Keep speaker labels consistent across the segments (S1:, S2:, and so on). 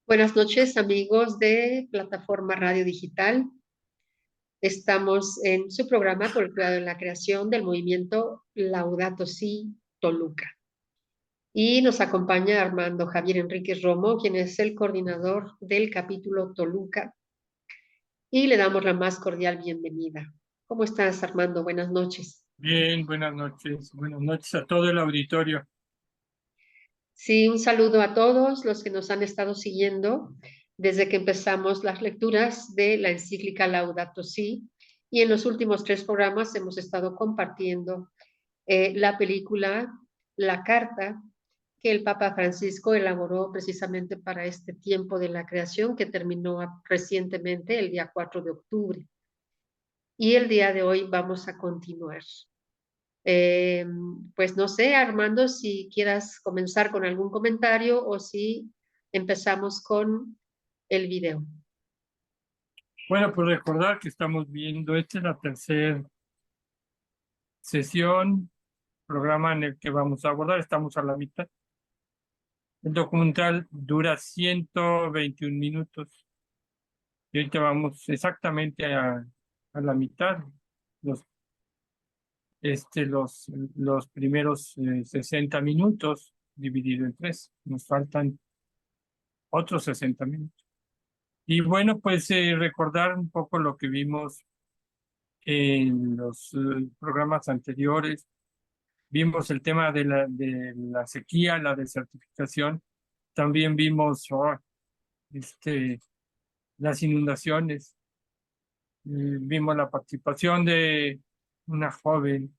S1: Buenas noches, amigos de Plataforma Radio Digital. Estamos en su programa por el cuidado en la creación del movimiento Laudato Si Toluca. Y nos acompaña Armando Javier Enríquez Romo, quien es el coordinador del capítulo Toluca. Y le damos la más cordial bienvenida. ¿Cómo estás, Armando? Buenas noches.
S2: Bien, buenas noches. Buenas noches a todo el auditorio.
S1: Sí, un saludo a todos los que nos han estado siguiendo desde que empezamos las lecturas de la encíclica Laudato Si, y en los últimos 3 programas hemos estado compartiendo la película La Carta que el Papa Francisco elaboró precisamente para este tiempo de la creación que terminó recientemente el día 4 de octubre. Y el día de hoy vamos a continuar. Eh, pues no sé, Armando, si quieras comenzar con algún comentario o si empezamos con el video.
S2: Bueno, pues recordar que estamos viendo, esta es la tercera sesión, programa en el que vamos a abordar, estamos a la mitad. El documental dura 121 minutos y ahorita vamos exactamente a la mitad, los, los primeros 60 minutos dividido en tres. Nos faltan otros 60 minutos. Y bueno, pues recordar un poco lo que vimos en los programas anteriores. Vimos el tema de la sequía, la desertificación. También vimos este, las inundaciones. Vimos la participación de una joven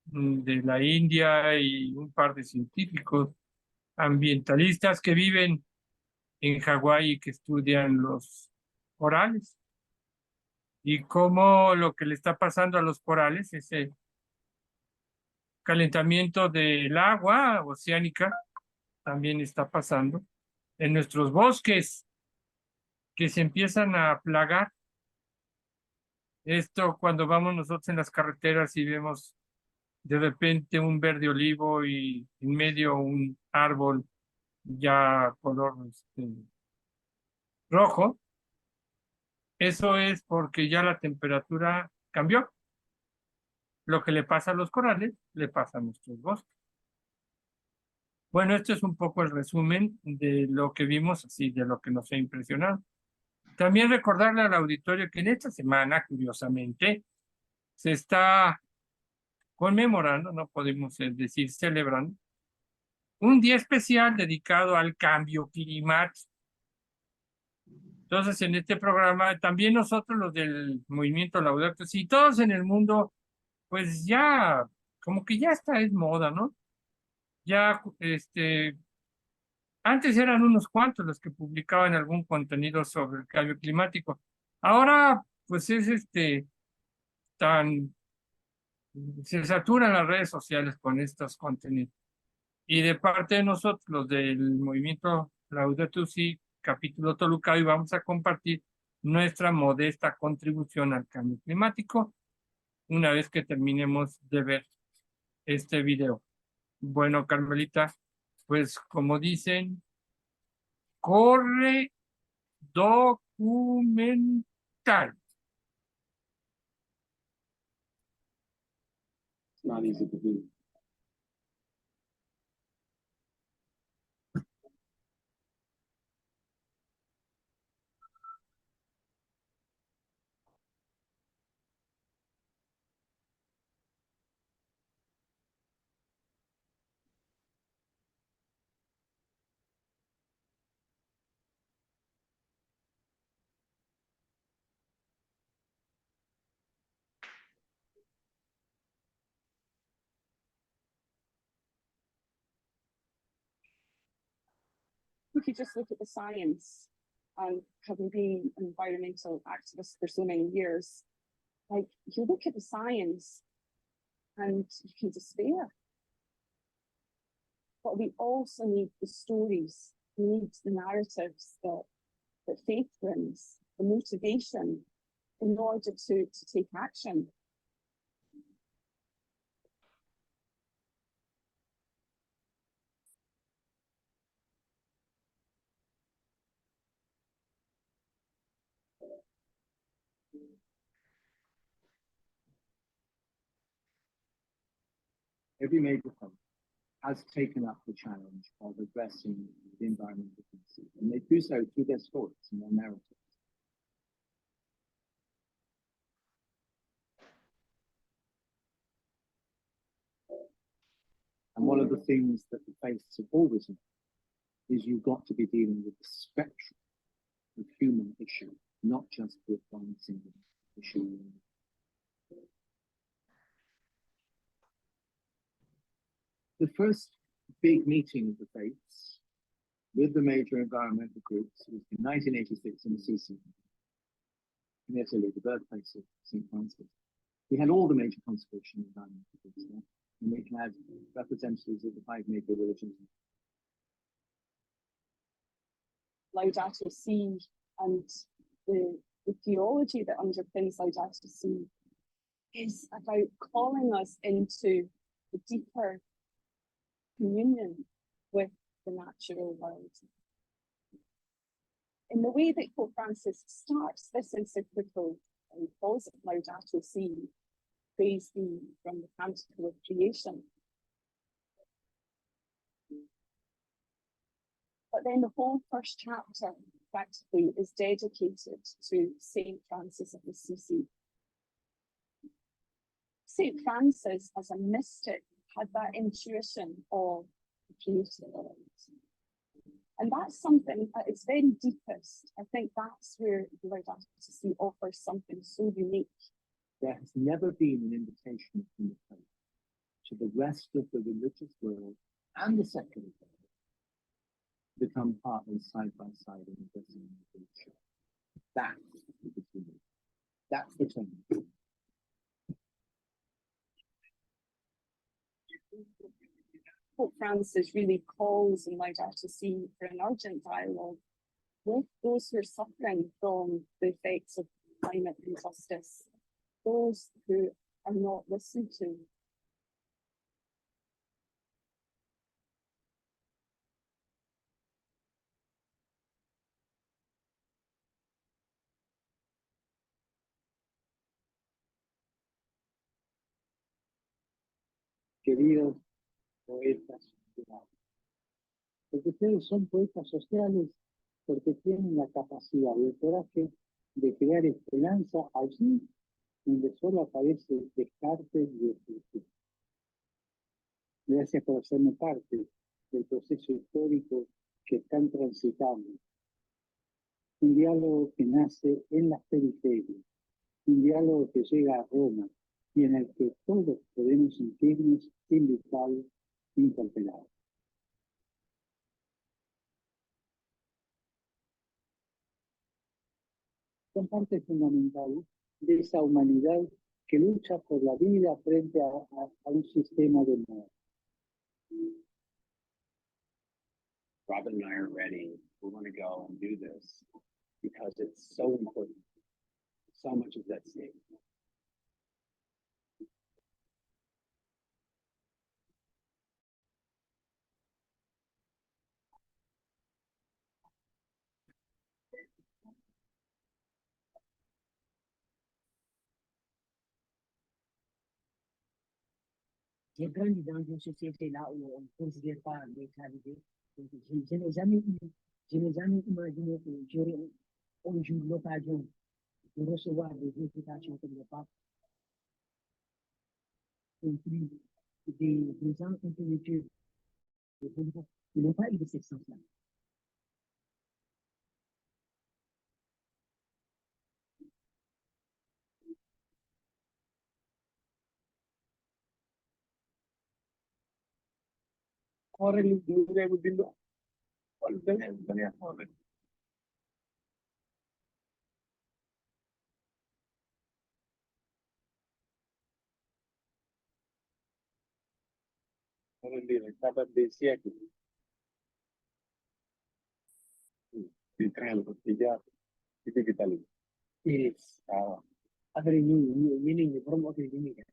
S2: de la India y un par de científicos ambientalistas que viven en Hawái y que estudian los corales. Y cómo lo que le está pasando a los corales, ese calentamiento del agua oceánica, también está pasando en nuestros bosques, que se empiezan a plagar. Esto cuando vamos nosotros en las carreteras y vemos de repente un verde olivo y en medio un árbol ya color rojo, eso es porque ya la temperatura cambió. Lo que le pasa a los corales, le pasa a nuestros bosques. Bueno, esto es un poco el resumen de lo que vimos, así de lo que nos ha impresionado. También recordarle al auditorio que en esta semana, curiosamente, se está conmemorando, no podemos decir celebrando, un día especial dedicado al cambio climático. Entonces, en este programa, también nosotros, los del movimiento Laudato Si, todos en el mundo, pues ya, como que ya está, es moda, ¿no? Ya, antes eran unos cuantos los que publicaban algún contenido sobre el cambio climático. Ahora, pues es tan, se saturan las redes sociales con estos contenidos. Y de parte de nosotros, los del movimiento Laudato Si, capítulo Toluca, hoy vamos a compartir nuestra modesta contribución al cambio climático una vez que terminemos de ver este video. Bueno, Carmelita, pues como dicen, corre documental.
S3: It's not easy to do.
S4: We could just look at the science, and having been an environmental activist for so many years, like you look at the science and you can despair. But we also need the stories, we need the narratives that faith brings, the motivation in order to take action.
S3: every major country has taken up the challenge of addressing the environmental crisis, and they do so through their stories and their narratives. And one of the things that the faiths have always known is you've got to be dealing with the spectrum of human issue, not just with one single issue. The first big meeting of the faiths with the major environmental groups was in 1986 in Assisi, in Italy, the birthplace of St. Francis. We had all the major conservation environmental groups there, and we had representatives of the 5 major religions.
S4: Laudato Si and the theology that underpins Laudato Si is about calling us into a deeper communion with the natural world. In the way that Pope Francis starts this encyclical and calls it Laudato Si, praise be from the Canticle of Creation. But then the whole first chapter practically is dedicated to St. Francis of Assisi. St. Francis, as a mystic, had that intuition of the creative world. And that's something at its very deepest. I think that's where the Laudato Si offers something so unique.
S3: There has never been an invitation from the Pope to the rest of the religious world and the secular world to become partners side by side in addressing the future. That's the unique. That's the turning.
S4: Pope Francis really calls in Laudato Si for an urgent dialogue with those who are suffering from the effects of climate injustice, those who are not listened to.
S3: Queridos poetas sociales, porque ustedes son poetas sociales porque tienen la capacidad y el coraje de crear esperanza allí donde solo aparece descarte y destrucción. Gracias por hacerme parte del proceso histórico que están transitando. Un diálogo que nace en las periferias, un diálogo que llega a Roma y en el que todos podemos sentirnos invitados, interpelados. Son parte fundamental de esa humanidad que lucha por la vida frente a un sistema de muerte.
S5: Robin and I are ready. We want to go and do this because it's so important. So much is at stake.
S6: J'ai grandi dans une société là où on ne considère pas les qualités. Donc, je n'ai jamais imaginé que j'aurais un jour l'occasion de recevoir des invitations comme le pape, compris des gens intellectuels qui n'ont pas eu de cette sens-là.
S5: Already they would be low.
S6: Yes. Agar ini promo ke ini kan.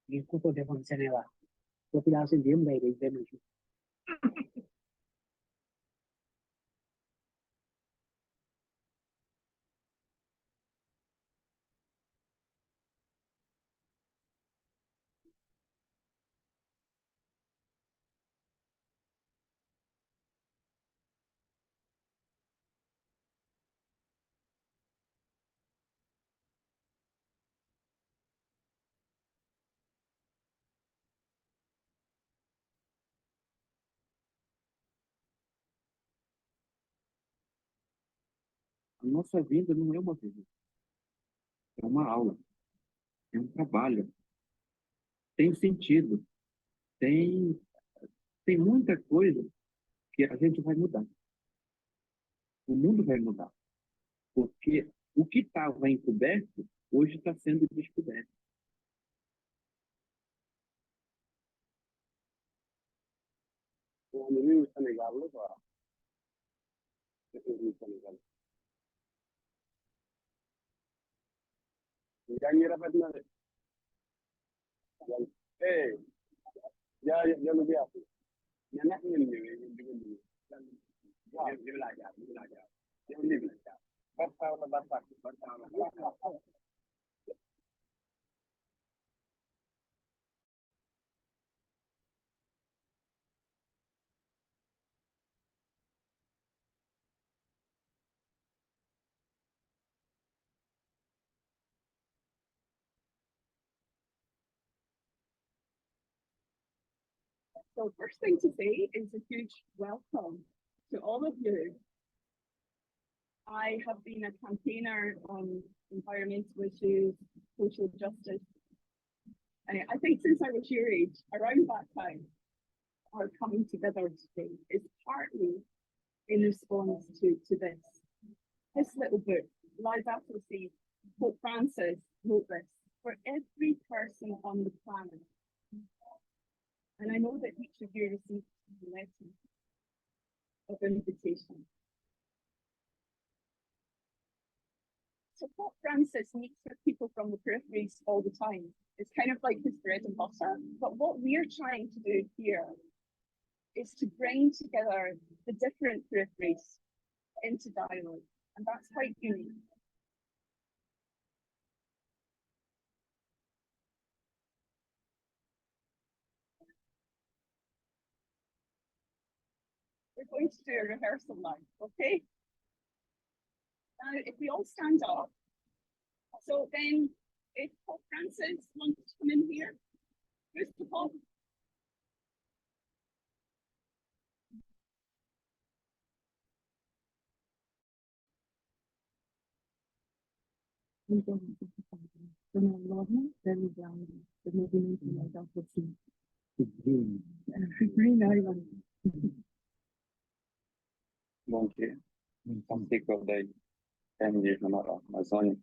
S6: Ini kuto depan sana lah. Populasi dia mulai dari mana?
S3: nossa vida não é uma vida, é uma aula, é um trabalho, tem sentido, tem, tem muita coisa que a gente vai mudar. O mundo vai mudar, porque o que estava encoberto, hoje está sendo descoberto.
S5: Mimi está Senegal la quoi. C'est Sénégal. yaa ngi rafet na de. Eh, yaa lu biya. Ya nak ngeen ñëwee ngeen digal ñu. Waaw, di la jaar, di la jaar. Yow ni bi. Barta la barta, barta la.
S4: So first thing to say is a huge welcome to all of you. I have been a campaigner on environmental issues, social justice. And I think since I was your age, around that time, our coming together today is partly in response to this. This little book, Laudato Si, Pope Francis wrote this for every person on the planet. And I know that each of you received a letter of invitation. So Pope Francis meets with people from the peripheries all the time. It's kind of like his bread and butter. But what we're trying to do here is to bring together the different peripheries into dialogue. And that's quite unique. We're going to do a rehearsal now, okay? Now, if we all stand up, so then if Pope Francis wants to come in here, who's the Pope? Green Island.
S5: Bom dia. Estamos aqui com a família na Amazônia.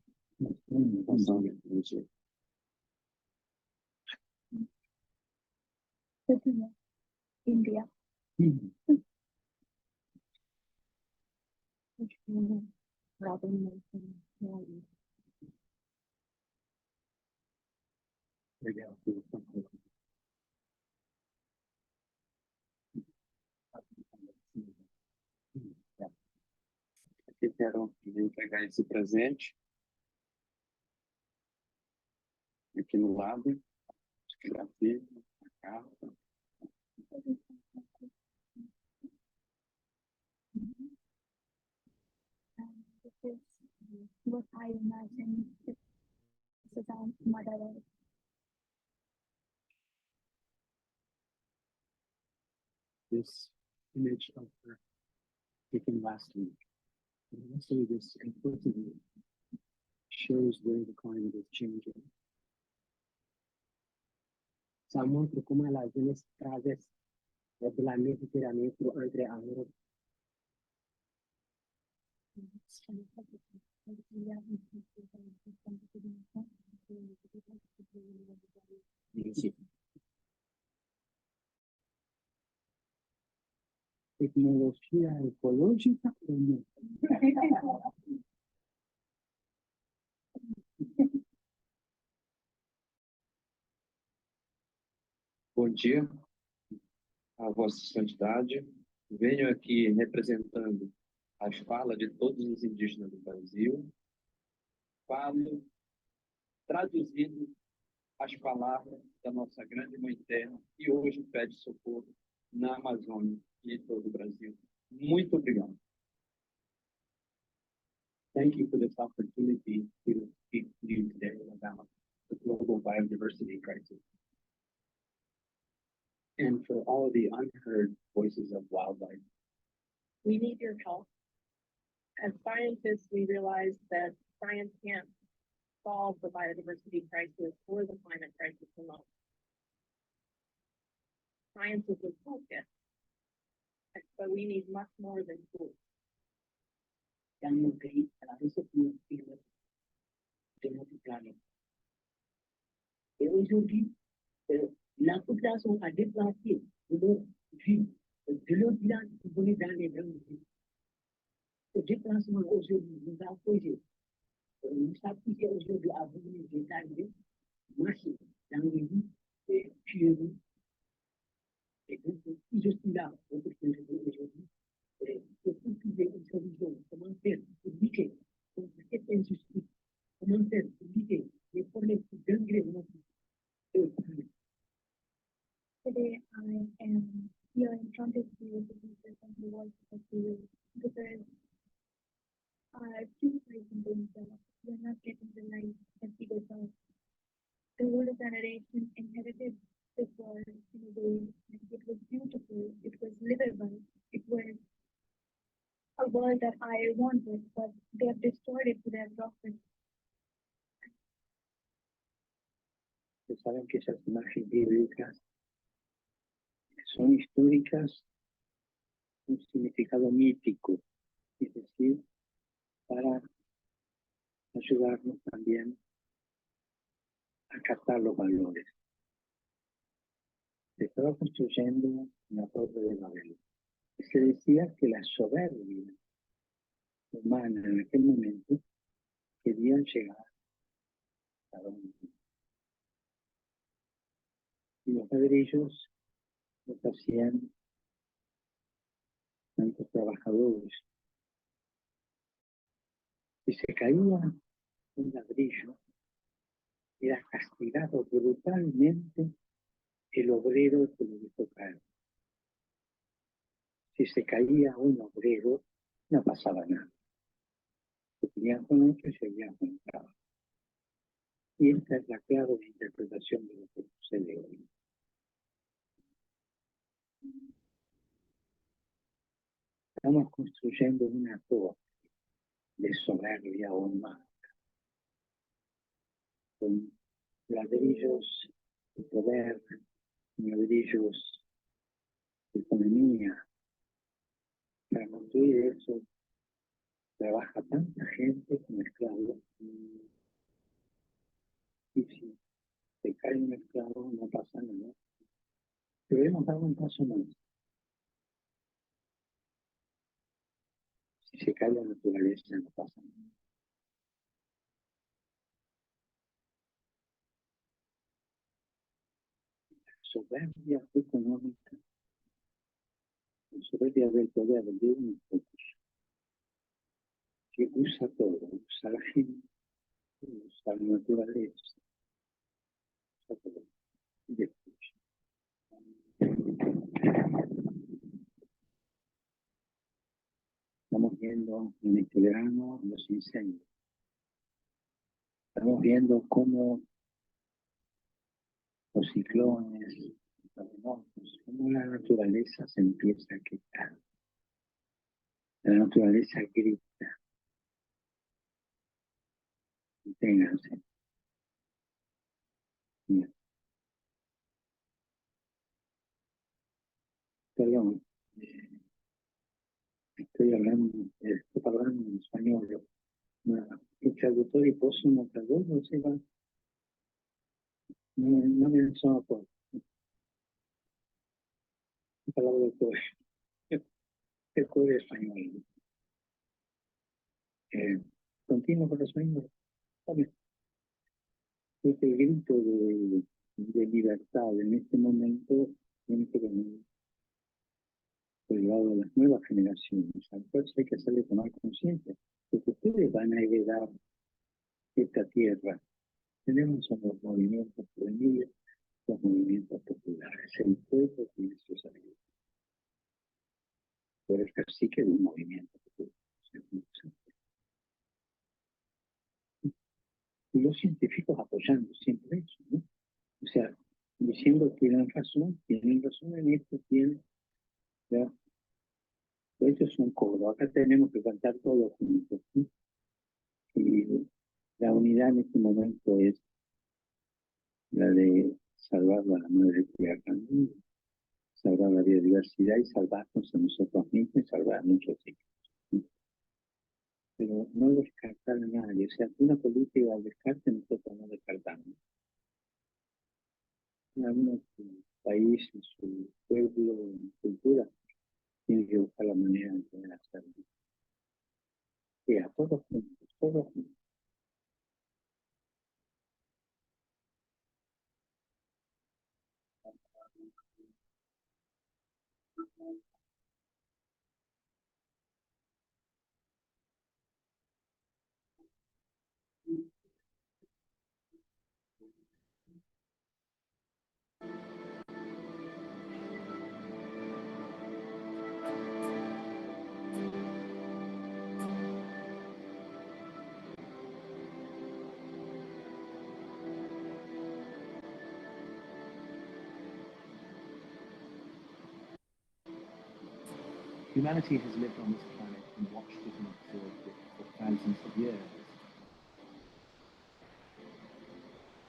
S5: Amazônia, bom dia.
S4: India.
S5: Obrigado. Aqui quero entregar esse presente. Aqui no lado. Fotografia, a carta.
S7: This is what I imagine this is our Mother Earth.
S3: This image of her taken last week. And also this implicitly shows where the climate is changing. Ça montre comment la jeunesse traverse de la Méditerranée pour entrer en Europe. Isso. Tecnologia ecológica ou não? Bom dia, a Vossa Santidade. Venho aqui representando as falas de todos os indígenas do Brasil. Falo traduzindo as palavras da nossa grande Mãe Terra, que hoje pede socorro na Amazônia e em todo o Brasil. Muito obrigado. Thank you for this opportunity to speak to you today about the global biodiversity crisis and for all the unheard voices of wildlife.
S4: We need your help. As scientists, we realize that science can't solve the biodiversity crisis or the climate crisis alone. Science is a toolkit, but we need much more than tools.
S6: Tenemos que ir a la recepción de nuestro planeta. Et aujourd'hui, la population a déplacé de l'au-delà de voler dans les grandes villes. Ce déplacement aujourd'hui nous a posé, nous a poussé aujourd'hui à venir des arrivées massives dans les villes et tuer. Et donc, si je suis là, aujourd'hui, pour trouver une solution, comment faire pour lutter contre cette injustice, comment faire pour lutter les problèmes qui gangrènent notre vie.
S7: Today I am here in front of you to represent the voice of you because two reasons that we're not getting the light that we deserve. The older generation inherited this world in a way that it was beautiful, it was livable, it was a world that I wanted, but they have destroyed it to their profit.
S3: Saben que esas imágenes bíblicas son históricas, un significado mítico, es decir, para ayudarnos también a captar los valores. Se estaba construyendo una torre de Babel. Se decía que la soberbia humana en aquel momento quería llegar a donde. Y los ladrillos los hacían tantos trabajadores. Si se caía un ladrillo, era castigado brutalmente el obrero que lo dejó caer. Si se caía un obrero, no pasaba nada. Se tenían con otro y seguían con el trabajo. Y esta es la clave de interpretación de lo que sucede hoy. Estamos construyendo una torre de soberbia humana, con ladrillos de poder, ladrillos de economía. Para construir eso trabaja tanta gente como esclavos. Y si se cae un esclavo no pasa nada. Debemos dar un paso más. Si se cae la naturaleza no pasa nada. La soberbia económica, la soberbia del poder de unos pocos, que usa todo, usa la gente, usa la naturaleza, usa todo, y destruye. Estamos viendo en este verano los incendios. Estamos viendo cómo los ciclones, los terremotos, cómo la naturaleza se empieza a quitar. La naturaleza grita. Ténganse. Mira. Perdón. Estoy hablando en español. Il traduttore possono tradurre, se va. Non ne sono poi. Parlavo del cuore. El cuore español. Continuo con lo español. Este grito de libertad en este momento tiene que venir por el lado de las nuevas generaciones. Al cual hay que hacerle tomar conciencia, porque ustedes van a heredar esta tierra. Tenemos los movimientos juveniles, los movimientos populares. El pueblo tiene su salida. Por el cacique de un movimiento popular. Y los científicos apoyando siempre eso, ¿no? O sea, diciendo que tienen razón en esto, tienen, ¿ya? Ellos son coro, acá tenemos que cantar todos juntos. ¿Sí? Y la unidad en este momento es la de salvar la madre tierra, ¿no? Salvar la biodiversidad y salvarnos a nosotros mismos y salvar a muchos hijos. ¿Sí? Pero no descartar a nadie, o sea, una política de descarte nosotros no descartamos. Algunos país, su pueblo, cultura, tiene que buscar la manera de poder hacerlo. Sí, a todos juntos, todos juntos. Humanity has lived on this planet and watched it and observed it for thousands of years.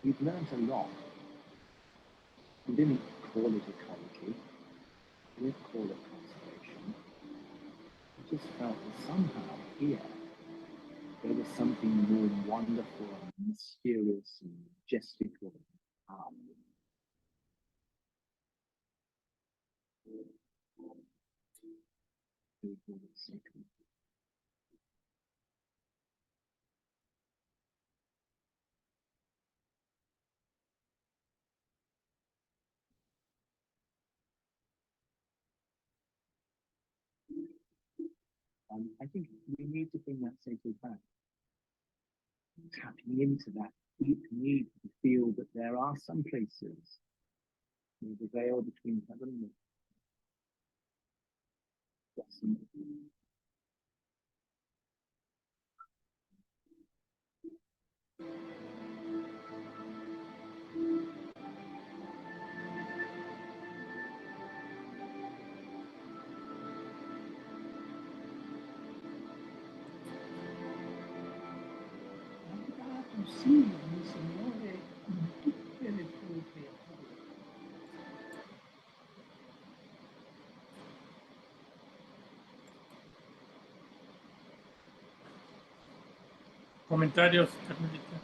S3: We've learned a lot. We didn't call it ecology. We didn't call it conservation. We just felt that somehow here there was something more wonderful and mysterious and majestical. We call it sacred. I think we need to bring that sacred back. Tapping into that deep need to feel that there are some places where the veil between heaven and blessing.
S6: Sì, il Signore in tutte le tue creature.
S2: Comentarios, Carmelita.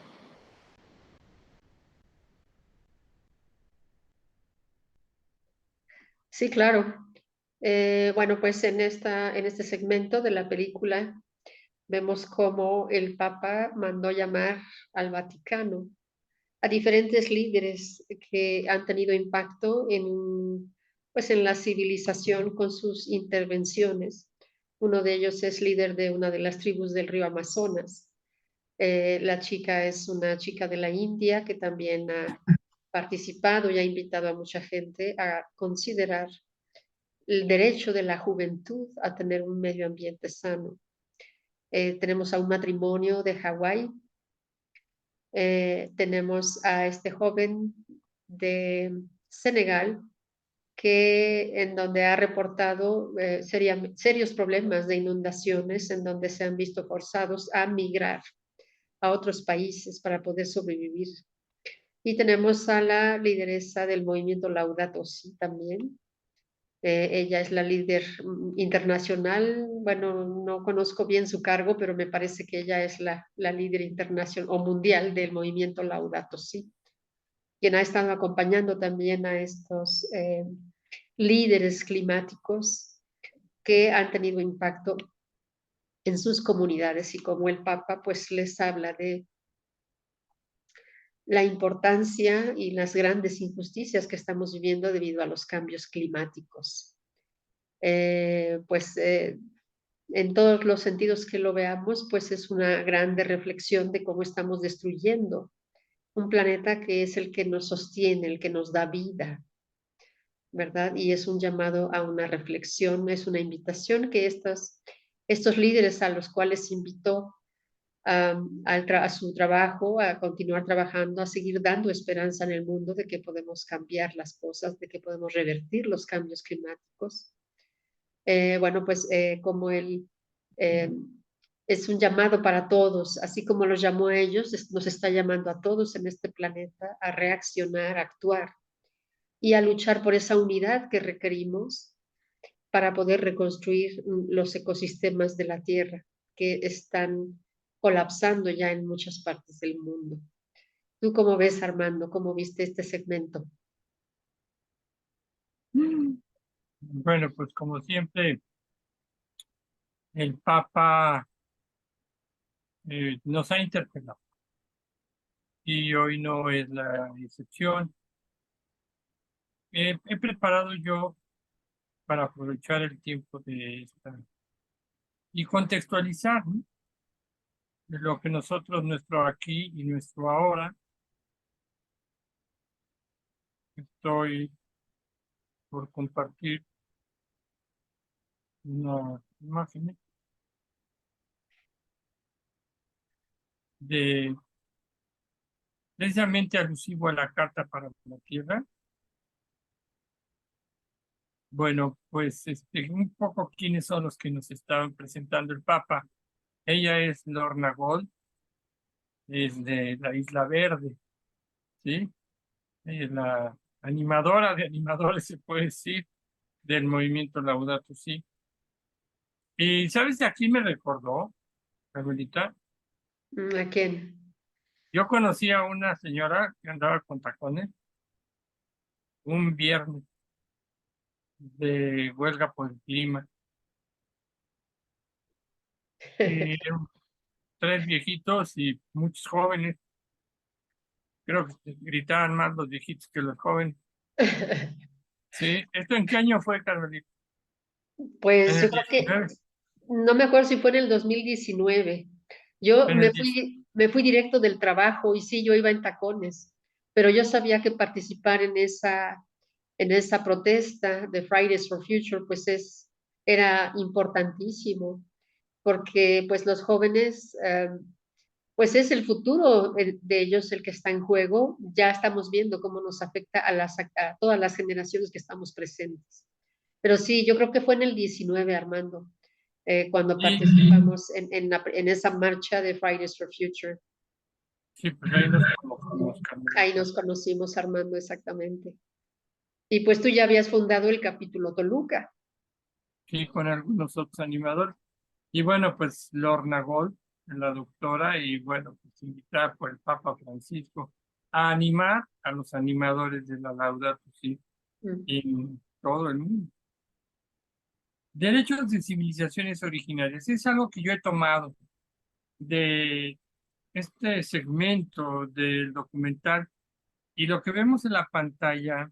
S1: Sí, claro. Bueno, pues en este segmento de la película vemos cómo el Papa mandó llamar al Vaticano a diferentes líderes que han tenido impacto pues en la civilización con sus intervenciones. Uno de ellos es líder de una de las tribus del río Amazonas. La chica es una chica de la India que también ha participado y ha invitado a mucha gente a considerar el derecho de la juventud a tener un medio ambiente sano. Tenemos a un matrimonio de Hawái. Tenemos a este joven de Senegal que en donde ha reportado serios problemas de inundaciones, en donde se han visto forzados a migrar a otros países para poder sobrevivir. Y tenemos a la lideresa del movimiento Laudato Si también. Ella es la líder internacional. Bueno, no conozco bien su cargo, pero me parece que ella es la líder internacional o mundial del movimiento Laudato Si, quien ha estado acompañando también a estos líderes climáticos que han tenido impacto en sus comunidades, y como el Papa pues les habla de la importancia y las grandes injusticias que estamos viviendo debido a los cambios climáticos. En todos los sentidos que lo veamos, pues es una grande reflexión de cómo estamos destruyendo un planeta que es el que nos sostiene, el que nos da vida, ¿verdad? Y es un llamado a una reflexión, es una invitación que estos líderes a los cuales invitó a su trabajo, a continuar trabajando, a seguir dando esperanza en el mundo de que podemos cambiar las cosas, de que podemos revertir los cambios climáticos. bueno, pues como él es un llamado para todos, así como los llamó a ellos, nos está llamando a todos en este planeta a reaccionar, a actuar y a luchar por esa unidad que requerimos para poder reconstruir los ecosistemas de la Tierra que están colapsando ya en muchas partes del mundo. ¿Tú cómo ves, Armando? ¿Cómo viste este segmento?
S2: Bueno, pues como siempre, el Papa nos ha interpelado y hoy no es la excepción. He preparado yo para aprovechar el tiempo de esta y contextualizar, ¿no?, de lo que nosotros, nuestro aquí y nuestro ahora. Estoy por compartir una imagen de precisamente alusivo a la Carta para la Tierra. Bueno, pues un poco quiénes son los que nos estaban presentando el Papa. Ella es Lorna Gold, es de la Isla Verde, ¿sí? Ella es la animadora de animadores, se puede decir, del movimiento Laudato Si. Y ¿sabes de aquí me recordó, Carmelita?
S1: ¿A quién?
S2: Yo conocí a una señora que andaba con tacones un viernes de huelga por el clima. Y tres viejitos y muchos jóvenes. Creo que gritaban más los viejitos que los jóvenes. Sí, ¿esto en qué año fue, Carmelita? En
S1: Pues
S2: el
S1: yo creo que
S2: 19,
S1: no me acuerdo si fue en el 2019. Yo
S2: en el 10.
S1: me fui directo del trabajo y sí, yo iba en tacones, pero yo sabía que participar en esa protesta de Fridays for Future, pues era importantísimo, porque pues los jóvenes, pues es el futuro de ellos el que está en juego. Ya estamos viendo cómo nos afecta a todas las generaciones que estamos presentes. Pero sí, yo creo que fue en el 19, Armando, cuando
S2: Sí,
S1: participamos en esa marcha de Fridays for Future.
S2: sí, pues ahí nos conocimos,
S1: Ahí
S2: Carmelita.
S1: nos conocimos, Armando, exactamente. Y pues tú ya habías fundado el capítulo Toluca.
S2: Sí, con algunos otros animadores. Y bueno, pues Lorna Gold, la doctora, y bueno, pues invitada por el Papa Francisco a animar a los animadores de la Laudato Si
S1: Mm.
S2: en todo el mundo. Derechos de civilizaciones originarias es algo que yo he tomado de este segmento del documental, y lo que vemos en la pantalla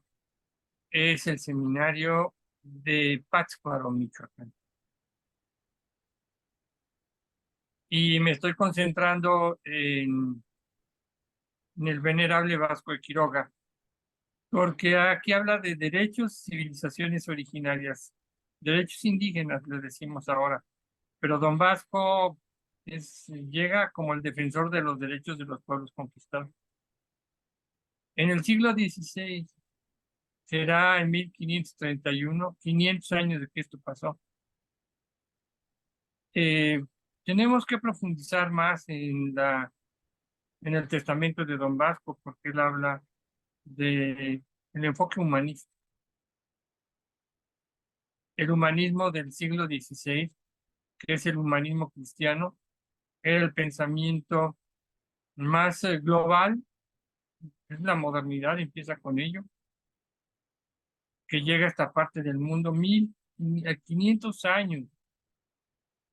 S2: es el seminario de Pátzcuaro, Michoacán. Y me estoy concentrando en el venerable Vasco de Quiroga, porque aquí habla de derechos, civilizaciones originarias, derechos indígenas, le decimos ahora, pero don Vasco llega como el defensor de los derechos de los pueblos conquistados. En el siglo XVI, será en 1531, 500 años de que esto pasó. Eh, Tenemos que profundizar más en el testamento de don Vasco, porque él habla de el enfoque humanista. El humanismo del siglo XVI, que es el humanismo cristiano, era el pensamiento más global, es la modernidad, empieza con ello, que llega a esta parte del mundo 1500 años.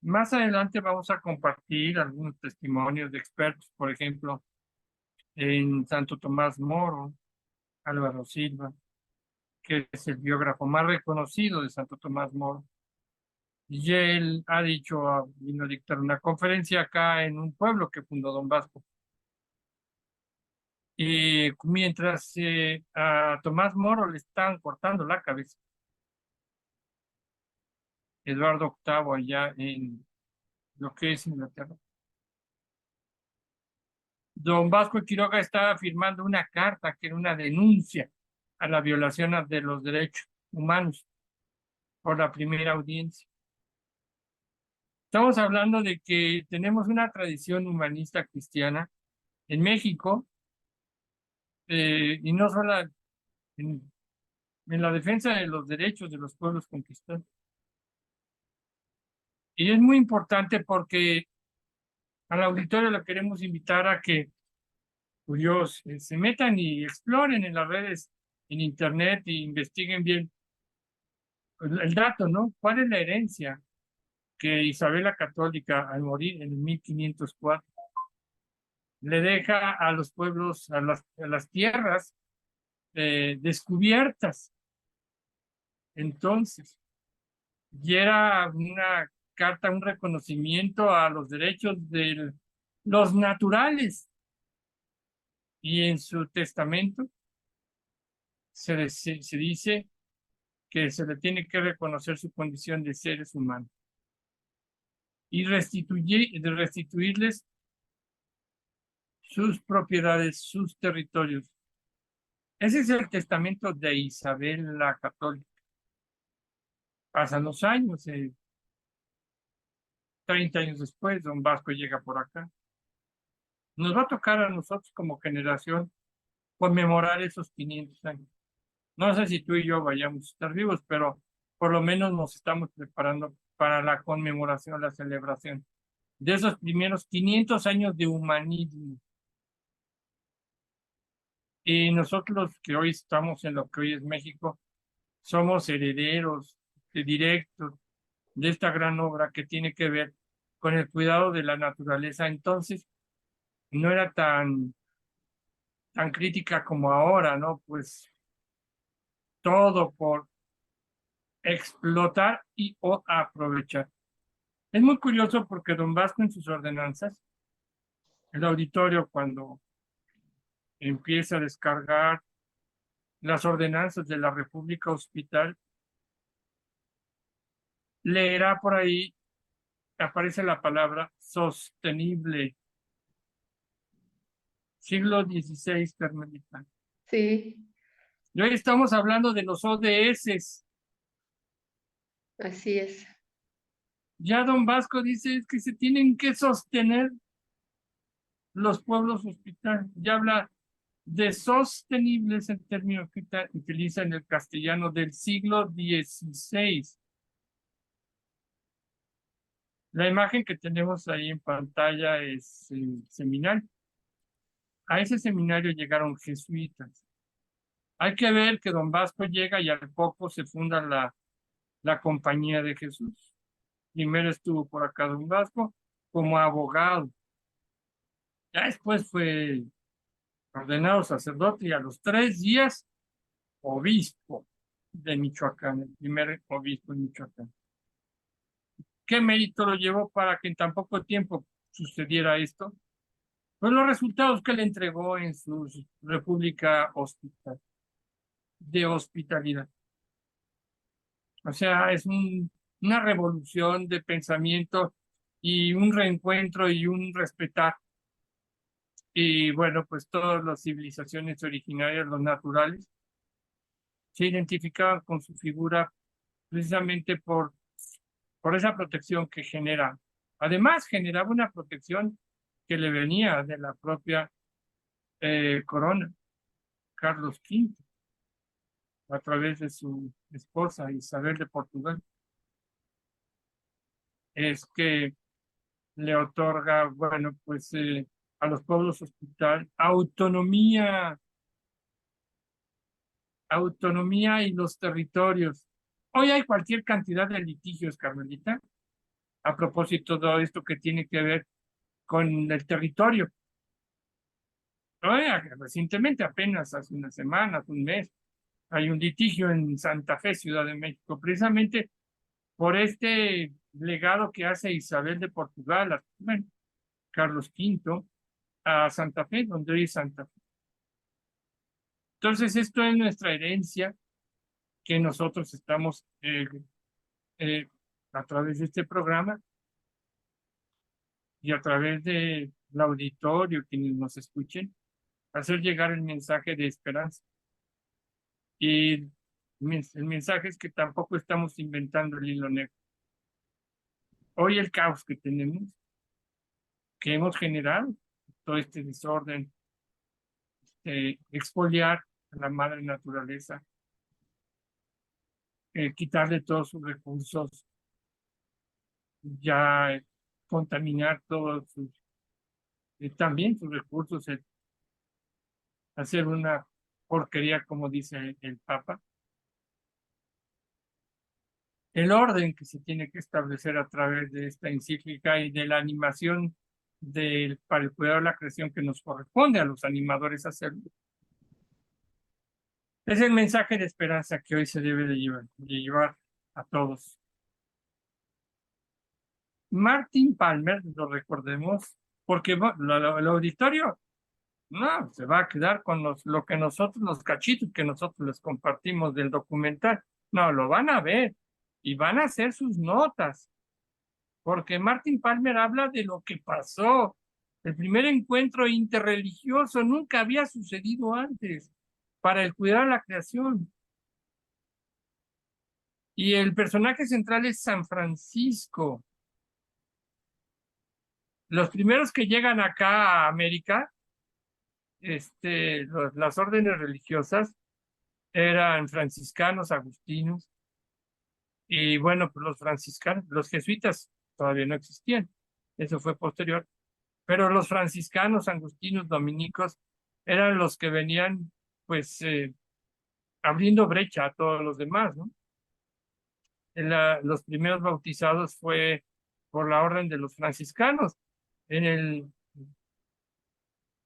S2: Más adelante vamos a compartir algunos testimonios de expertos, por ejemplo, en Santo Tomás Moro, Álvaro Silva, que es el biógrafo más reconocido de Santo Tomás Moro. Y él ha dicho, vino a dictar una conferencia acá en un pueblo que fundó don Vasco. Y mientras a Tomás Moro le están cortando la cabeza, Eduardo VIII allá en lo que es Inglaterra, don Vasco de Quiroga estaba firmando una carta que era una denuncia a la violación de los derechos humanos, por la primera audiencia. Estamos hablando de que tenemos una tradición humanista cristiana en México, y no solo en, en la defensa de los derechos de los pueblos conquistados. Y es muy importante porque al auditorio le queremos invitar a que cuyos se metan y exploren en las redes, en internet e investiguen bien el dato, ¿no? ¿Cuál es la herencia que Isabel la Católica, al morir en el 1504, le deja a los pueblos, a las tierras descubiertas? Entonces, y era una carta, un reconocimiento a los derechos de los naturales. Y en su testamento se dice que se le tiene que reconocer su condición de seres humanos y restituirles sus propiedades, sus territorios. Ese es el testamento de Isabel la Católica. Pasan los años, 30 años después, don Vasco llega por acá. Nos va a tocar a nosotros como generación conmemorar esos 500 años. No sé si tú y yo vayamos a estar vivos, pero por lo menos nos estamos preparando para la conmemoración, la celebración de esos primeros 500 años de humanismo. Y nosotros que hoy estamos en lo que hoy es México, somos herederos directos de esta gran obra que tiene que ver con el cuidado de la naturaleza. Entonces, no era tan crítica como ahora, ¿no? Pues todo por explotar y o aprovechar. Es muy curioso porque don Vasco en sus ordenanzas, el auditorio cuando empieza a descargar las ordenanzas de la República Hospital, leerá por ahí, aparece la palabra sostenible. Siglo XVI, Carmelita.
S1: Sí,
S2: Y hoy estamos hablando de los ODS.
S1: así es.
S2: Ya don Vasco dice que se tienen que sostener los pueblos hospital. Ya habla de sostenibles, el término que utiliza en el castellano del siglo XVI. La imagen que tenemos ahí en pantalla es el seminario. A ese seminario llegaron jesuitas. Hay que ver que don Vasco llega y al poco se funda la Compañía de Jesús. Primero estuvo por acá don Vasco como abogado. Ya después fue ordenado sacerdote y a los 3 días obispo de Michoacán, el primer obispo de Michoacán. ¿Qué mérito lo llevó para que en tan poco tiempo sucediera esto? Pues los resultados que le entregó en su república de hospitalidad. O sea, es una revolución de pensamiento y un reencuentro y un respetar. Y bueno, pues todas las civilizaciones originarias, los naturales, se identificaban con su figura precisamente por esa protección que genera. Además, generaba una protección que le venía de la propia corona, Carlos V, a través de su esposa Isabel de Portugal. Es que le otorga, bueno, pues a los pueblos hospital autonomía y los territorios. Hoy hay cualquier cantidad de litigios, Carmelita, a propósito de todo esto que tiene que ver con el territorio. Recientemente, apenas hace unas semanas, un mes, hay un litigio en Santa Fe, Ciudad de México, precisamente por este legado que hace Isabel de Portugal, bueno, Carlos V, a Santa Fe, donde hoy es Santa Fe. Entonces, esto es nuestra herencia que nosotros estamos a través de este programa y a través del auditorio, quienes nos escuchen, hacer llegar el mensaje de esperanza. Y El mensaje es que tampoco estamos inventando el hilo negro. Hoy el caos que tenemos, que hemos generado, todo este desorden, expoliar a la madre naturaleza, quitarle todos sus recursos, ya contaminar todos sus, también sus recursos, hacer una porquería, como dice el Papa. El orden que se tiene que establecer a través de esta encíclica y de la animación para el cuidado de la creación que nos corresponde a los animadores hacerlo. Es el mensaje de esperanza que hoy se debe de llevar a todos. Martin Palmer, lo recordemos, porque el auditorio no se va a quedar con lo que nosotros, los cachitos que nosotros les compartimos del documental. No, lo van a ver y van a hacer sus notas, porque Martin Palmer habla de lo que pasó. El primer encuentro interreligioso nunca había sucedido antes para el cuidado de la creación. Y el personaje central es San Francisco. Los primeros que llegan acá a América, las órdenes religiosas eran franciscanos, agustinos, y bueno, pues los franciscanos, los jesuitas todavía no existían, eso fue posterior, pero los franciscanos, agustinos, dominicos, eran los que venían, pues, abriendo brecha a todos los demás, ¿no? Los primeros bautizados fue por la orden de los franciscanos, en el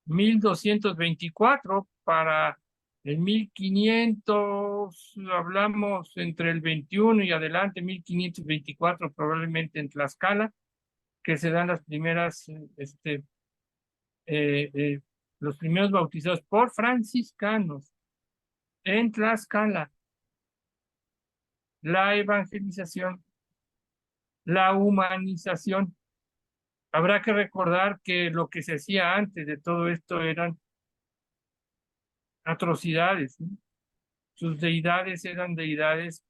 S2: 1224 para el 1500, hablamos entre el 21 y adelante, 1524 probablemente en Tlaxcala, que se dan las primeras, los primeros bautizados por franciscanos en Tlaxcala. La evangelización, la humanización. Habrá que recordar que lo que se hacía antes de todo esto eran atrocidades, ¿no? Sus deidades eran deidades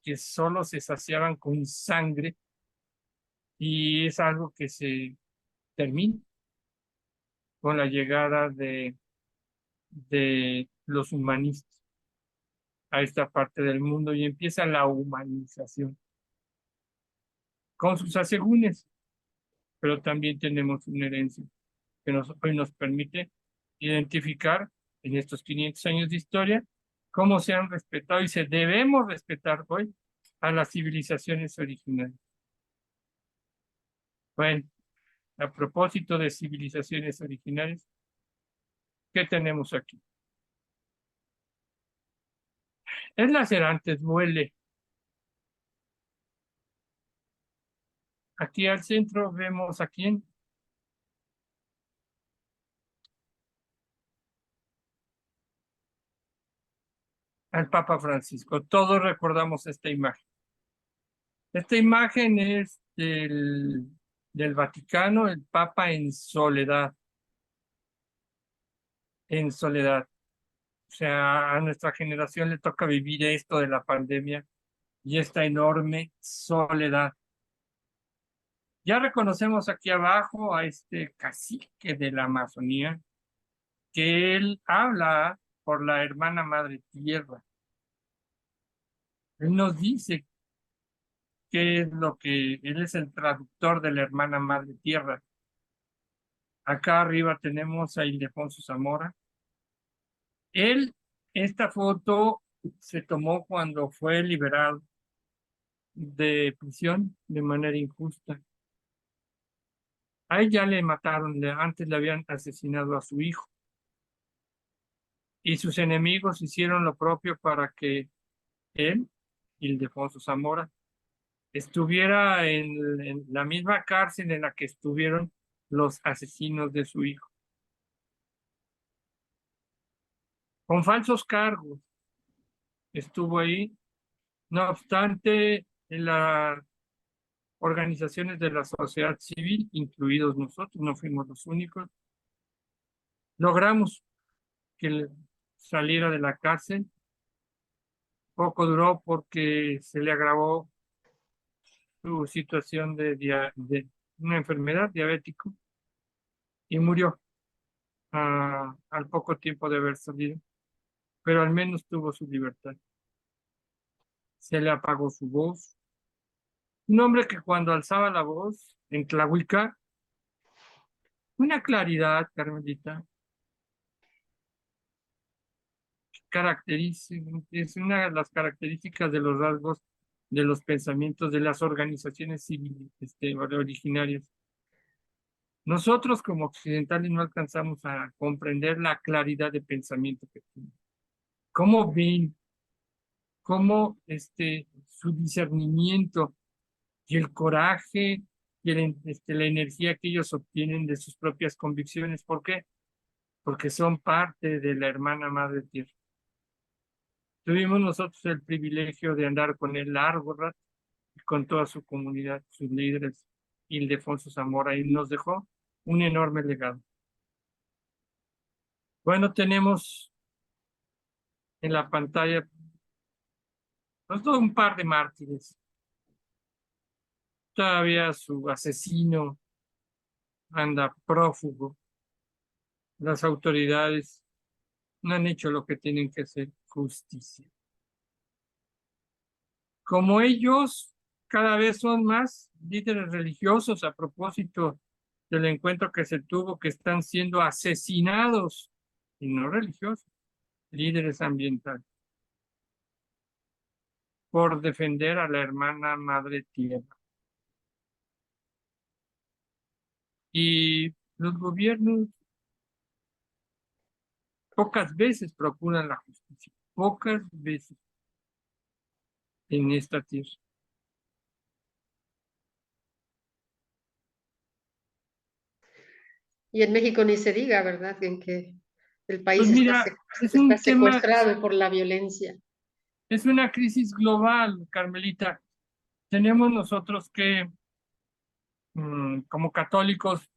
S2: que solo se saciaban con sangre y es algo que se termina con la llegada de los humanistas a esta parte del mundo y empieza la humanización con sus asegúnes, pero también tenemos una herencia que hoy nos permite identificar en estos 500 años de historia cómo se han respetado y se debemos respetar hoy a las civilizaciones originales. Bueno, a propósito de civilizaciones originales, ¿qué tenemos aquí? Es lacerante, duele. Aquí al centro vemos a quién. Al Papa Francisco. Todos recordamos esta imagen. Esta imagen es del Vaticano, el Papa en soledad. En soledad. O sea, a nuestra generación le toca vivir esto de la pandemia y esta enorme soledad. Ya reconocemos aquí abajo a este cacique de la Amazonía, que él habla por la hermana madre tierra. Él nos dice qué es lo que él es el traductor de la hermana madre tierra. Acá arriba tenemos a Ildefonso Zamora. Esta foto se tomó cuando fue liberado de prisión de manera injusta. A él ya le mataron, antes le habían asesinado a su hijo. Y sus enemigos hicieron lo propio para que él, Ildefonso Zamora, estuviera en la misma cárcel en la que estuvieron los asesinos de su hijo. Con falsos cargos estuvo ahí. No obstante, en las organizaciones de la sociedad civil, incluidos nosotros, no fuimos los únicos, logramos que él saliera de la cárcel Poco duró porque se le agravó su situación de una enfermedad diabético y murió al poco tiempo de haber salido, pero al menos tuvo su libertad. Se le apagó su voz. Un hombre que cuando alzaba la voz en Tlahuica, una claridad, Carmelita, es una de las características de los rasgos de los pensamientos de las organizaciones civiles originarias. Nosotros como occidentales no alcanzamos a comprender la claridad de pensamiento que tienen. ¿Cómo ven? ¿Cómo su discernimiento y el coraje y la energía que ellos obtienen de sus propias convicciones? ¿Por qué? Porque son parte de la hermana madre tierra. Tuvimos nosotros el privilegio de andar con él largo rato, con toda su comunidad, sus líderes, Ildefonso Zamora, y nos dejó un enorme legado. Bueno, tenemos en la pantalla pues, todo un par de mártires. Todavía su asesino anda prófugo. Las autoridades no han hecho lo que tienen que hacer, justicia. Como ellos cada vez son más líderes religiosos a propósito del encuentro que se tuvo, que están siendo asesinados, y no religiosos, líderes ambientales, por defender a la hermana madre tierra. Y los gobiernos pocas veces procuran la justicia, pocas veces en esta tierra.
S1: Y en México ni se diga, ¿verdad? En que el país
S2: Pues mira, es
S1: está
S2: un tema,
S1: secuestrado por la violencia.
S2: es una crisis global, Carmelita. Tenemos nosotros que, como católicos,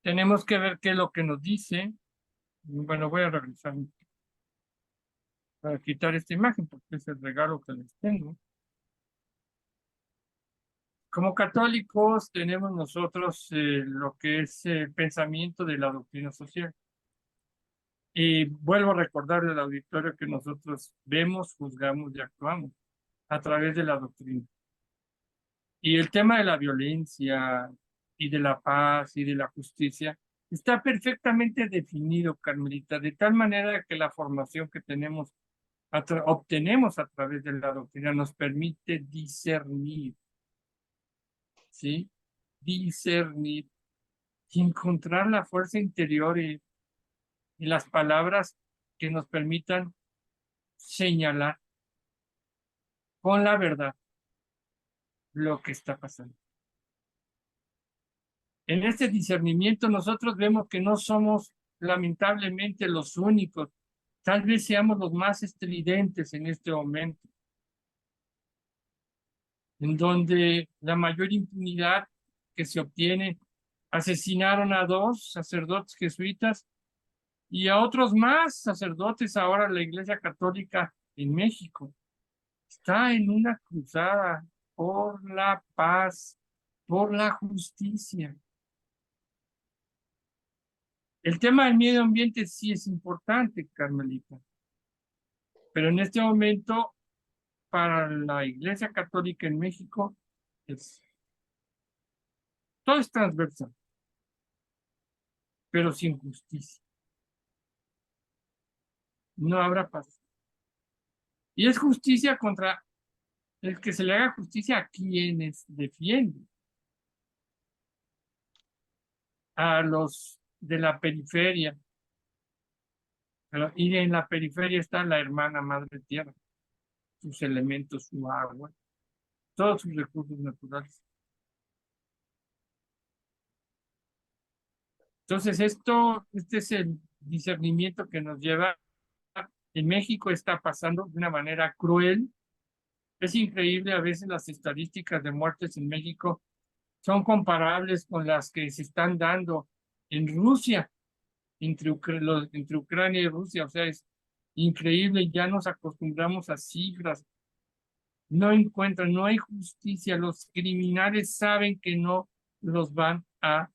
S2: tenemos que ver qué es lo que nos dice. Bueno, voy a regresar para quitar esta imagen porque es el regalo que les tengo. Como católicos tenemos nosotros lo que es el pensamiento de la doctrina social. Y vuelvo a recordarle al auditorio que nosotros vemos, juzgamos y actuamos a través de la doctrina. Y el tema de la violencia y de la paz y de la justicia está perfectamente definido, Carmelita, de tal manera que la formación que obtenemos a través de la doctrina nos permite discernir, ¿sí? Discernir y encontrar la fuerza interior y las palabras que nos permitan señalar con la verdad lo que está pasando. En este discernimiento nosotros vemos que no somos lamentablemente los únicos, tal vez seamos los más estridentes en este momento, en donde la mayor impunidad que se obtiene, asesinaron a 2 sacerdotes jesuitas y a otros más sacerdotes ahora la Iglesia Católica en México. Está en una cruzada por la paz, por la justicia. El tema del medio ambiente sí es importante, Carmelita, pero en este momento para la Iglesia Católica en México todo es transversal, pero sin justicia. No habrá paz. Y es justicia contra el que se le haga justicia a quienes defienden. A los de la periferia. Y en la periferia está la hermana madre tierra, sus elementos, su agua, todos sus recursos naturales. Entonces este es el discernimiento que nos lleva. En México está pasando de una manera cruel. Es increíble, a veces las estadísticas de muertes en México son comparables con las que se están dando en Rusia, entre Ucrania y Rusia. O sea, increíble, ya nos acostumbramos a cifras, no encuentran, no hay justicia, los criminales saben que no los van a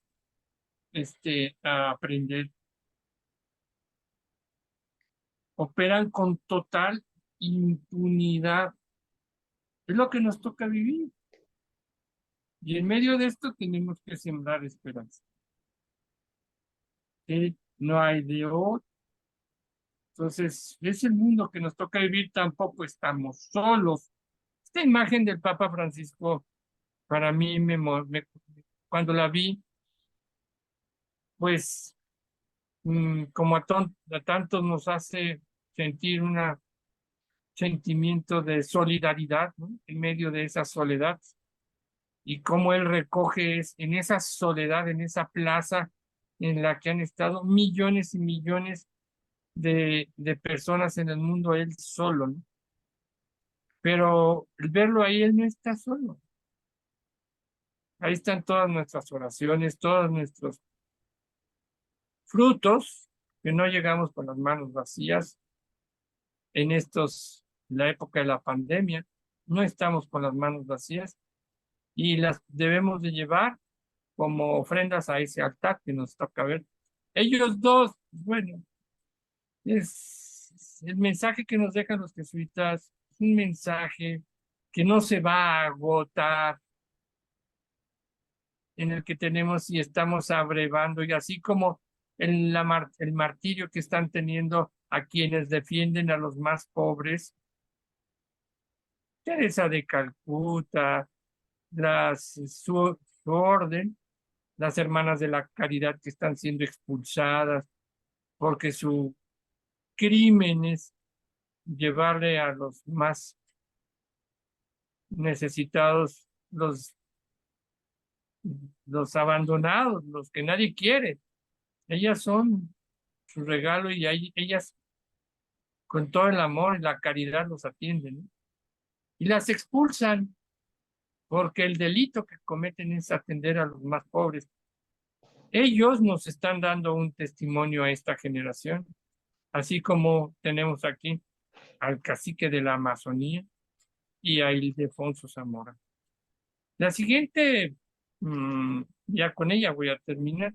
S2: aprender. Operan con total impunidad. Es lo que nos toca vivir. Y en medio de esto tenemos que sembrar esperanza. No hay de otro. Entonces, es el mundo que nos toca vivir, tampoco estamos solos. Esta imagen del Papa Francisco, para mí, cuando la vi, pues, como a tantos nos hace sentir un sentimiento de solidaridad, ¿no? En medio de esa soledad. Y cómo él recoge en esa soledad, en esa plaza en la que han estado millones y millones de personas en el mundo, él solo, ¿no? Pero el verlo ahí, él no está solo. Ahí están todas nuestras oraciones, todos nuestros frutos, que no llegamos con las manos vacías en la época de la pandemia, no estamos con las manos vacías y las debemos de llevar como ofrendas a ese altar que nos toca ver. Ellos dos, bueno, es el mensaje que nos dejan los jesuitas, es un mensaje que no se va a agotar, en el que tenemos y estamos abrevando, y así como el martirio que están teniendo a quienes defienden a los más pobres, Teresa de Calcuta, su orden, las hermanas de la caridad que están siendo expulsadas porque su crimen es llevarle a los más necesitados, los abandonados, los que nadie quiere. Ellas son su regalo y ellas con todo el amor y la caridad los atienden, ¿no? Y las expulsan porque el delito que cometen es atender a los más pobres. Ellos nos están dando un testimonio a esta generación, así como tenemos aquí al cacique de la Amazonía y a Ildefonso Zamora. La siguiente, ya con ella voy a terminar,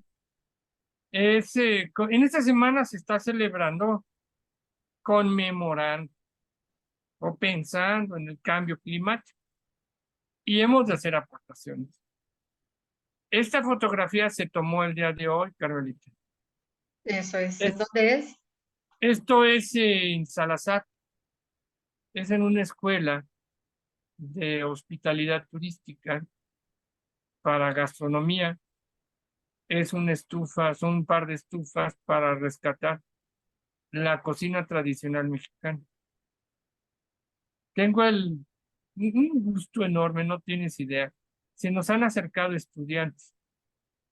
S2: en esta semana se está celebrando, conmemorando o pensando en el cambio climático y hemos de hacer aportaciones. Esta fotografía se tomó el día de hoy, Carolita.
S1: Eso es. ¿En dónde es?
S2: Esto es en Salazar, es en una escuela de hospitalidad turística para gastronomía. Es una estufa, son un par de estufas para rescatar la cocina tradicional mexicana. Tengo un gusto enorme, no tienes idea. Se nos han acercado estudiantes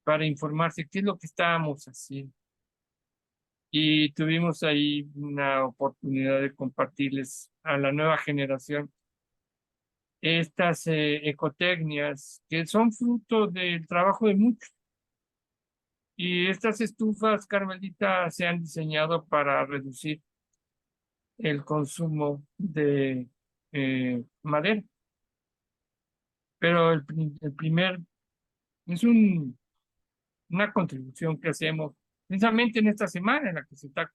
S2: para informarse qué es lo que estábamos haciendo. Y tuvimos ahí una oportunidad de compartirles a la nueva generación estas ecotecnias que son fruto del trabajo de muchos. Y estas estufas, Carmelita, se han diseñado para reducir el consumo de madera. Pero el primer es una contribución que hacemos precisamente en esta semana en la que se está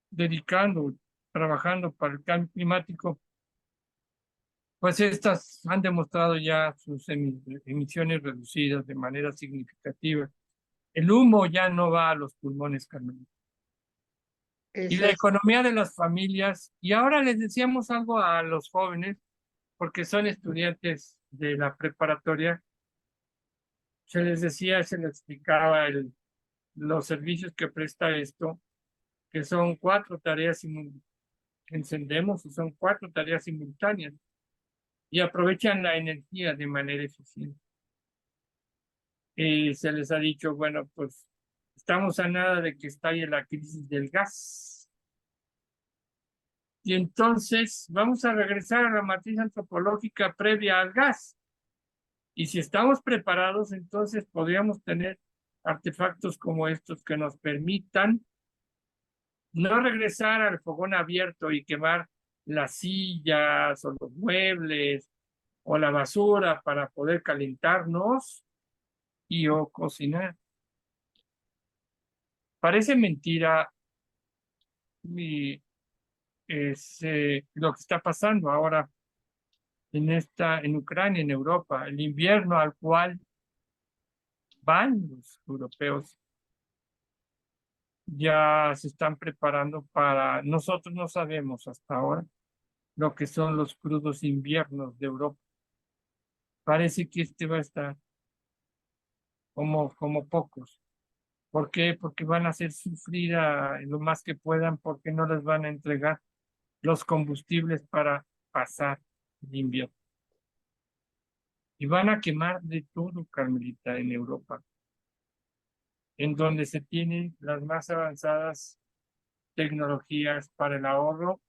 S2: dedicando, trabajando para el cambio climático. Pues estas han demostrado ya sus emisiones reducidas de manera significativa. El humo ya no va a los pulmones, Carmen. Y
S1: Eso
S2: la
S1: es.
S2: economía de las familias, y ahora les decíamos algo a los jóvenes, porque son estudiantes de la preparatoria, se les decía, se les explicaba los servicios que presta esto, que son 4 tareas que encendemos y son 4 tareas simultáneas y aprovechan la energía de manera eficiente. Y se les ha dicho, bueno, pues estamos a nada de que estalle la crisis del gas. Y entonces vamos a regresar a la matriz antropológica previa al gas. Y si estamos preparados, entonces podríamos tener artefactos como estos que nos permitan no regresar al fogón abierto y quemar las sillas o los muebles o la basura para poder calentarnos y o cocinar. Parece mentira lo que está pasando ahora en Ucrania, en Europa, el invierno al cual van los europeos ya se están preparando para, nosotros no sabemos hasta ahora lo que son los crudos inviernos de Europa. Parece que este va a estar como pocos. ¿Por qué? Porque van a hacer sufrir lo más que puedan porque no les van a entregar los combustibles para pasar el invierno. Y van a quemar de todo, Carmelita, en Europa, en donde se tienen las más avanzadas tecnologías para el ahorro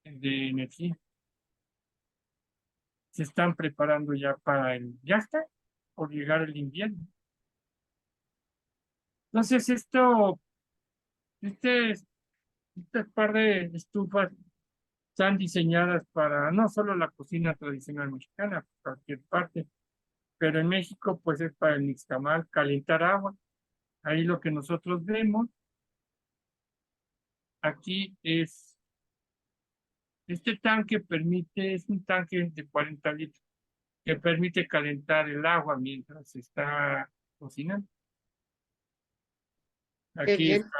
S2: de energía. Se están preparando ya ya está por llegar el invierno. Entonces este par de estufas están diseñadas para no solo la cocina tradicional mexicana, cualquier parte, pero en México pues es para el nixtamal, calentar agua. Ahí lo que nosotros vemos aquí es, este tanque es un tanque de 40 litros que permite calentar el agua mientras se está cocinando.
S1: Qué
S2: Aquí
S1: bien.
S2: está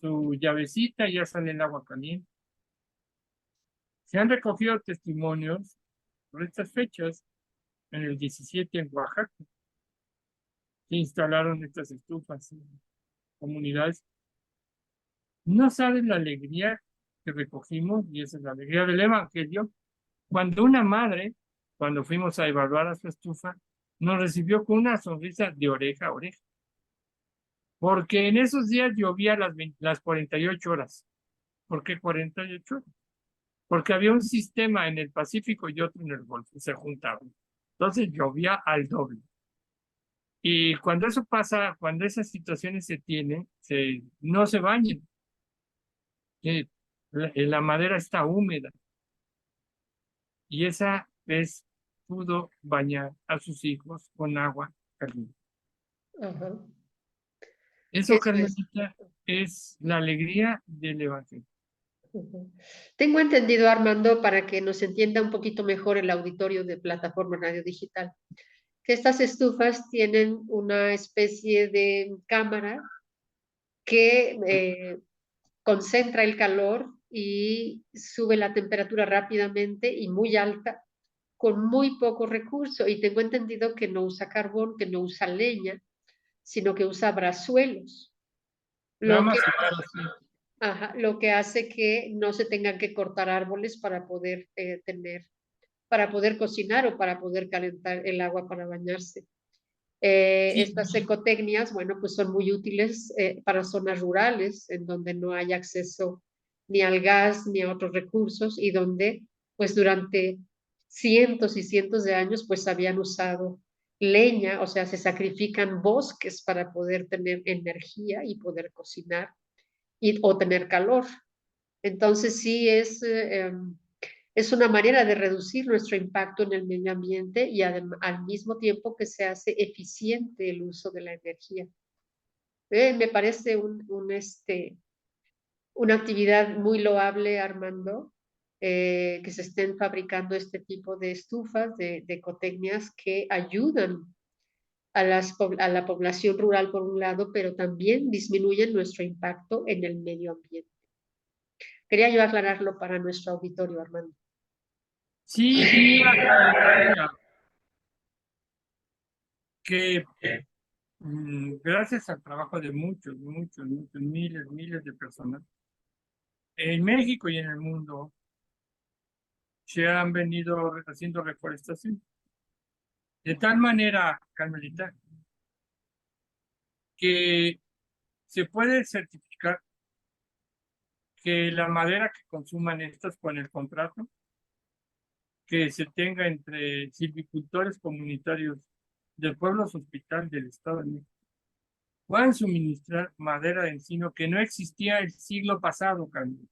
S2: su llavecita y ya sale el agua caliente. Se han recogido testimonios por estas fechas en el 17 en Oaxaca. Se instalaron estas estufas en comunidades. No sabes la alegría que recogimos, y esa es la alegría del Evangelio, cuando una madre, cuando fuimos a evaluar a su estufa, nos recibió con una sonrisa de oreja a oreja. Porque en esos días llovía las 48 horas. ¿Por qué 48 horas? Porque había un sistema en el Pacífico y otro en el Golfo, se juntaban. Entonces llovía al doble. Y cuando eso pasa, cuando esas situaciones se tienen, no se bañen. La madera está húmeda. Y esa vez pudo bañar a sus hijos con agua caliente.
S1: Ajá.
S2: Eso,
S1: Eso es.
S2: Carmelita, es la alegría del Evangelio.
S1: Ujú. Tengo entendido, Armando, para que nos entienda un poquito mejor el auditorio de Plataforma Radio Digital, que estas estufas tienen una especie de cámara que concentra el calor y sube la temperatura rápidamente y muy alta con muy poco recurso. Y tengo entendido que no usa carbón, que no usa leña, sino que usa brazuelos, lo que,
S2: Ramas y varas, sí.
S1: ajá, lo que hace que no se tengan que cortar árboles para poder para poder cocinar o para poder calentar el agua para bañarse.
S2: Sí,
S1: Estas ecotecnias, bueno, pues son muy útiles para zonas rurales en donde no hay acceso ni al gas ni a otros recursos y donde pues durante cientos y cientos de años pues habían usado leña, o sea, se sacrifican bosques para poder tener energía y poder cocinar o tener calor. Entonces sí es una manera de reducir nuestro impacto en el medio ambiente y al mismo tiempo que se hace eficiente el uso de la energía. Me parece una actividad muy loable, Armando, que se estén fabricando este tipo de estufas, de ecotecnias que ayudan a la población rural por un lado, pero también disminuyen nuestro impacto en el medio ambiente. Quería yo aclararlo para nuestro auditorio, Armando.
S2: sí, y agregaría que gracias al trabajo de muchos, miles de personas, en México y en el mundo se han venido haciendo reforestación. De tal manera, Carmelita, que se puede certificar que la madera que consuman estas con el contrato que se tenga entre silvicultores comunitarios del Pueblo Hospital del Estado de México puedan suministrar madera de encino que no existía el siglo pasado, Carmen.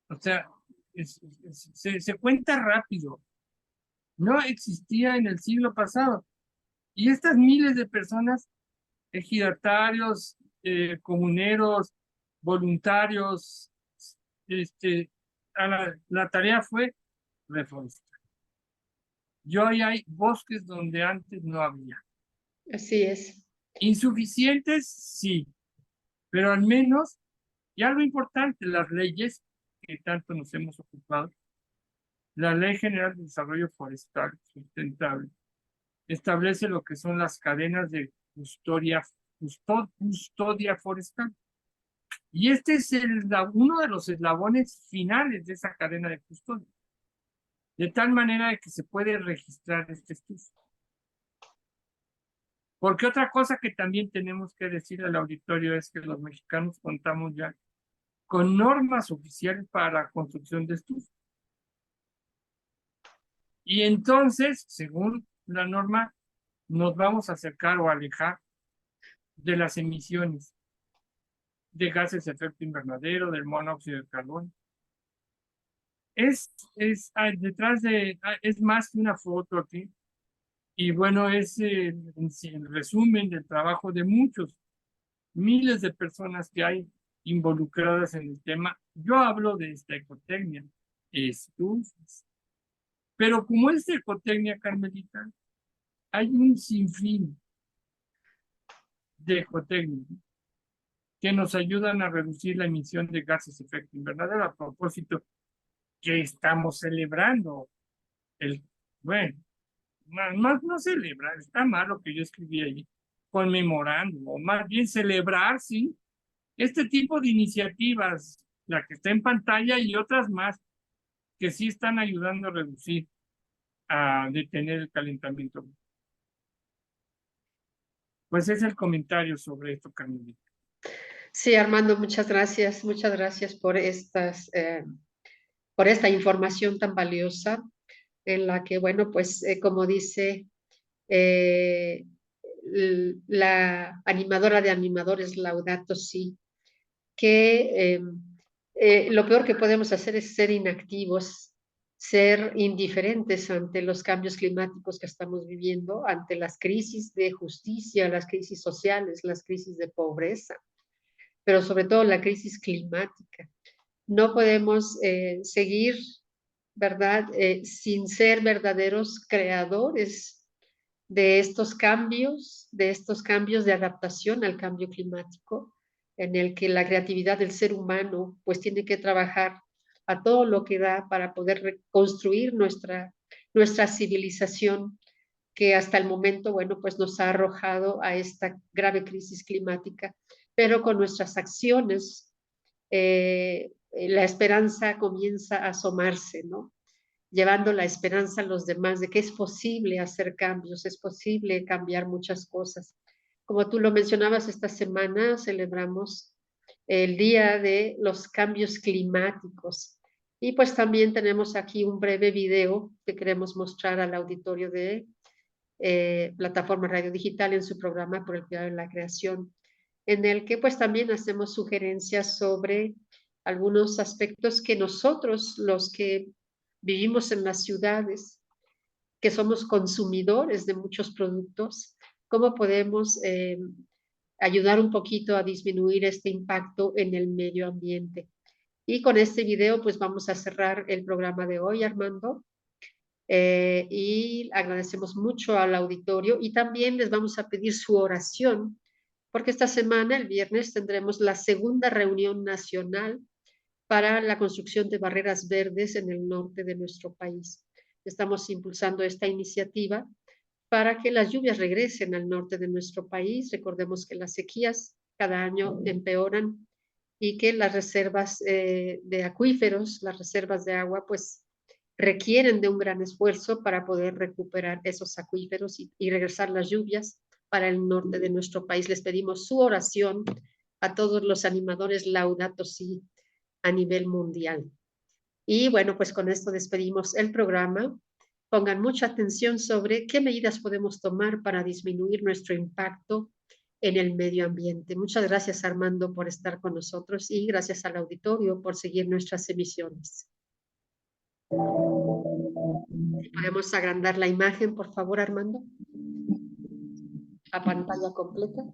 S2: O sea, se cuenta rápido. No existía en el siglo pasado. Y estas miles de personas, ejidatarios, comuneros, voluntarios, la tarea fue reforestar. Y hoy hay bosques donde antes no había.
S1: Así es.
S2: Insuficientes, sí, pero al menos, y algo importante, las leyes que tanto nos hemos ocupado, la Ley General de Desarrollo Forestal Sustentable establece lo que son las cadenas de custodia forestal. Y este es uno de los eslabones finales de esa cadena de custodia. De tal manera que se puede registrar este estudio. Porque otra cosa que también tenemos que decir al auditorio es que los mexicanos contamos ya con normas oficiales para la construcción de estudios. Y entonces, según la norma, nos vamos a acercar o alejar de las emisiones de gases de efecto invernadero, del monóxido de carbono. Detrás es más que una foto aquí. Y bueno, es el resumen del trabajo de muchos, miles de personas que hay involucradas en el tema. Yo hablo de esta ecotecnia, estufas. Pero como es ecotecnia, Carmelita, hay un sinfín de ecotecnia que nos ayudan a reducir la emisión de gases de efecto invernadero. A propósito, que estamos celebrando bueno, más no celebrar, está mal lo que yo escribí ahí, conmemorando, o más bien celebrar, sí, este tipo de iniciativas, la que está en pantalla y otras más, que sí están ayudando a reducir, a detener el calentamiento. Pues es el comentario sobre esto, Carmelita.
S1: Sí, Armando, muchas gracias por por esta información tan valiosa en la que, bueno, pues como dice eh, la animadora de animadores Laudato Si, que lo peor que podemos hacer es ser inactivos, ser indiferentes ante los cambios climáticos que estamos viviendo, ante las crisis de justicia, las crisis sociales, las crisis de pobreza, pero sobre todo la crisis climática. No podemos seguir, ¿verdad?, sin ser verdaderos creadores de estos cambios de adaptación al cambio climático, en el que la creatividad del ser humano pues tiene que trabajar a todo lo que da para poder reconstruir nuestra civilización que hasta el momento, bueno, pues nos ha arrojado a esta grave crisis climática, pero con nuestras acciones la esperanza comienza a asomarse, ¿no? Llevando la esperanza a los demás de que es posible hacer cambios, es posible cambiar muchas cosas. Como tú lo mencionabas, esta semana celebramos el Día de los Cambios Climáticos. Y pues también tenemos aquí un breve video que queremos mostrar al auditorio de Plataforma Radio Digital en su programa Por el Cuidado de la Creación, en el que pues también hacemos sugerencias sobre algunos aspectos que nosotros, los que vivimos en las ciudades, que somos consumidores de muchos productos, cómo podemos ayudar un poquito a disminuir este impacto en el medio ambiente. Y con este video pues vamos a cerrar el programa de hoy, Armando. Y agradecemos mucho al auditorio y también les vamos a pedir su oración, porque esta semana, el viernes, tendremos la segunda reunión nacional para la construcción de barreras verdes en el norte de nuestro país. Estamos impulsando esta iniciativa para que las lluvias regresen al norte de nuestro país. Recordemos que las sequías cada año empeoran y que las reservas de acuíferos, las reservas de agua, pues requieren de un gran esfuerzo para poder recuperar esos acuíferos y regresar las lluvias para el norte de nuestro país. Les pedimos su oración a todos los animadores Laudato Si a nivel mundial. Y bueno, pues con esto despedimos el programa pongan mucha atención sobre qué medidas podemos tomar para disminuir nuestro impacto en el medio ambiente. Muchas gracias, Armando, por estar con nosotros y gracias al auditorio por seguir nuestras emisiones. ¿Podemos agrandar la imagen, por favor, Armando? A pantalla completa.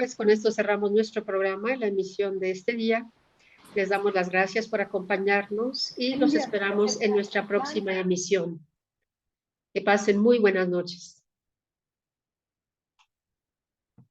S1: pues con esto cerramos nuestro programa, la emisión de este día. Les damos las gracias por acompañarnos y los esperamos en nuestra próxima emisión. Que pasen muy buenas noches.